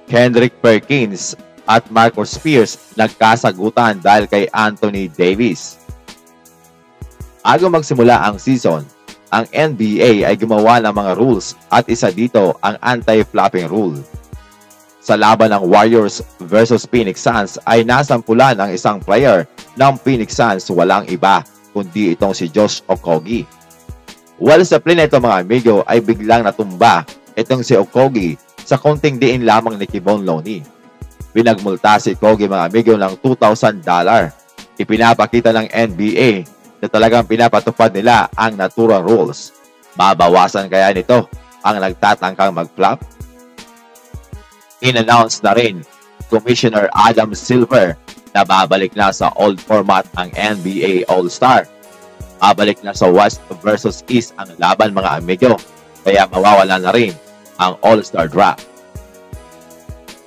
Kendrick Perkins at Marcus Spears nagkasagutan dahil kay Anthony Davis. Bago magsimula ang season, ang NBA ay gumawa ng mga rules at isa dito ang anti-flopping rule. Sa laban ng Warriors versus Phoenix Suns ay nasampulan ang isang player ng Phoenix Suns, walang iba kundi itong si Josh Okogie. While sa play na ito mga amigo ay biglang natumba itong si Okogie sa konting diin lamang ni Kevon Looney. Pinagmulta si Okogie mga amigo ng $2,000. Ipinapakita ng NBA na talagang pinapatupad nila ang natural rules. Mabawasan kaya nito ang nagtatangkang mag-flop? In-announce na rin Commissioner Adam Silver na babalik na sa old format ang NBA All-Star. Babalik na sa West versus East ang laban mga amigo, kaya mawawala na rin ang All-Star Draft.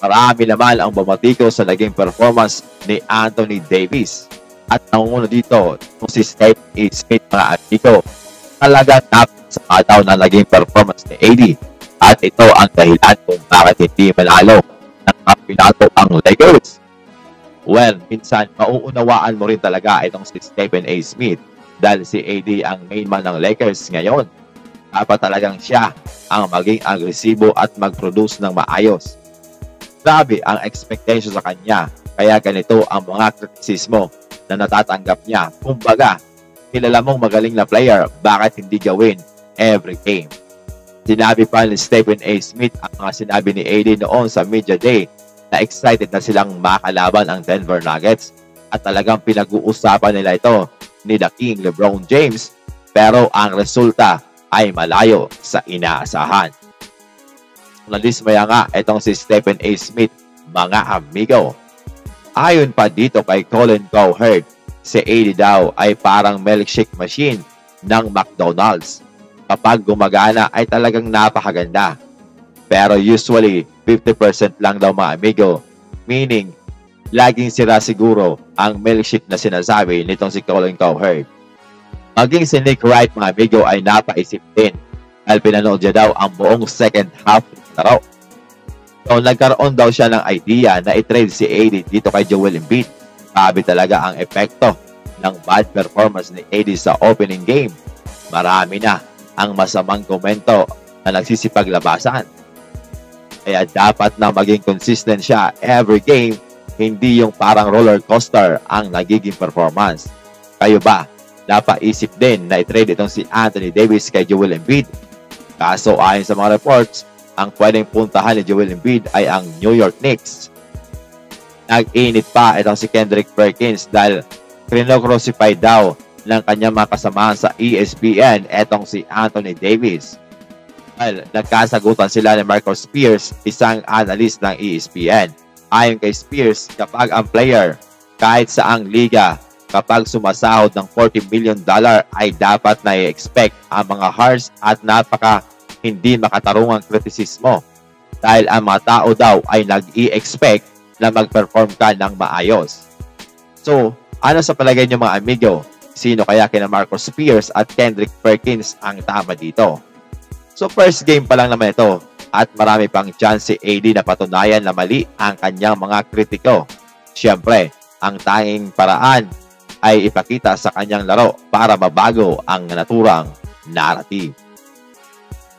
Marami naman ang bumatiko sa naging performance ni Anthony Davis. At nangunguna dito si Stephen A. Smith mga amigo. Talagang napakasakataw na naging performance ni AD. At ito ang dahilan kung bakit hindi manalo ng kampyonato ang Lakers. Well, minsan mauunawaan mo rin talaga itong si Stephen A. Smith dahil si AD ang main man ng Lakers ngayon. Dapat talagang siya ang maging agresibo at mag-produce ng maayos. Grabe ang expectation sa kanya, kaya ganito ang mga kritisismo na natatanggap niya. Kumbaga, kilala mong magaling na player, bakit hindi gawin every game? Sinabi pa ni Stephen A. Smith ang mga sinabi ni AD noon sa Media Day na excited na silang makalaban ang Denver Nuggets at talagang pinag-uusapan nila ito ni The King LeBron James, pero ang resulta ay malayo sa inaasahan. Nadismaya nga itong si Stephen A. Smith mga amigo. Ayon pa dito kay Colin Cowherd, si AD daw ay parang milkshake machine ng McDonald's. Kapag gumagana ay talagang napakaganda. Pero usually 50% lang daw mga amigo. Meaning, laging sira siguro ang milkshake na sinasabi nitong si Colin Cowherd. Maging si Nick Wright mga amigo ay napaisip din dahil pinanood niya daw ang buong second half ng laro. So, nagkaroon daw siya ng idea na i-trade si AD dito kay Joel Embiid. Sabi talaga ang epekto ng bad performance ni AD sa opening game. Marami na ang masamang komento na nagsisipaglabasan. Kaya dapat na maging consistent siya every game, hindi yung parang roller coaster ang nagiging performance. Kayo ba, napaisip din na i-trade itong si Anthony Davis kay Joel Embiid? Kaso ayon sa mga reports, ang pwedeng puntahan ni Joel Embiid ay ang New York Knicks. Nag-init pa itong si Kendrick Perkins dahil kinocrucify daw ng kanyang mga kasamahan sa ESPN etong si Anthony Davis. Dahil nagkasagutan sila ni Marcus Spears, isang analyst ng ESPN. Ayon kay Spears, kapag ang player kahit saang liga kapag sumasahod ng $40 million ay dapat na i-expect ang mga harsh at napaka hindi makatarungang kritisismo dahil ang mga tao daw ay nag-i-expect na mag-perform ka ng maayos. So, ano sa palagay niyo mga amigo? Sino kaya kina Marcus Spears at Kendrick Perkins ang tama dito? So, first game pa lang naman ito at marami pang chance si AD na patunayan na mali ang kanyang mga kritiko. Siyempre, ang tanging paraan ay ipakita sa kanyang laro para mabago ang naturang narrative.